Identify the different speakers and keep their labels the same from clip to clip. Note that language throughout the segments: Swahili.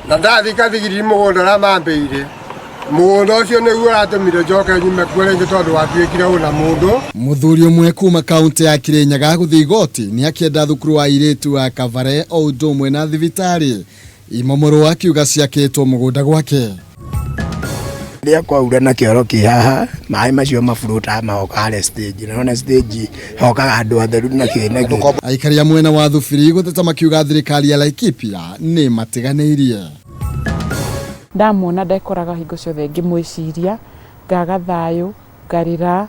Speaker 1: na ndathika thigiri mugunda na mambeire mundo ucio niguo ratumire njoke nyume kwere tondu watuikire una mundu.
Speaker 2: Muthuri umwe kuma kaunti ya Kirinyaga guthii igoti ni akienda thukuru wa iritu wa Kavare o udumwe na thibitari imomoro akiuga ciakitwo mugunda gwake.
Speaker 3: Ria kwaura na kioro ki haha mai macio mafuruta mahoka stage na stage hoka andu atheru na kine
Speaker 2: aikaria mwena wa Thubiri guteta makiuga thirikari ya Laikipia ni matiganeirie.
Speaker 4: Ndamwona ndekoraga hingo ciothe ngimwiciria ngaga thayo ngarira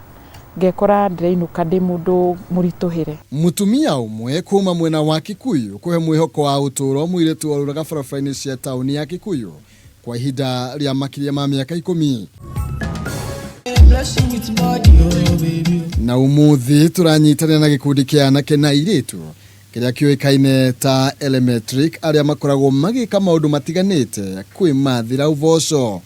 Speaker 4: ngekora ndreinuka ndi mundu murituhire.
Speaker 2: Mutumia umwe kuma mwena wa Kikuyu kuhe mwihoko wa uturo muiretu oruraga barabara-ini cia tauni ya Kikuyu kwa ihinda ria makiria ma miaka 10. Na umuthi turanyitana na gikundi kia anake na iritu kiria kioikaine ta Elemetric aria makoragwo magika maundu matiganite kwi mathira uvoco.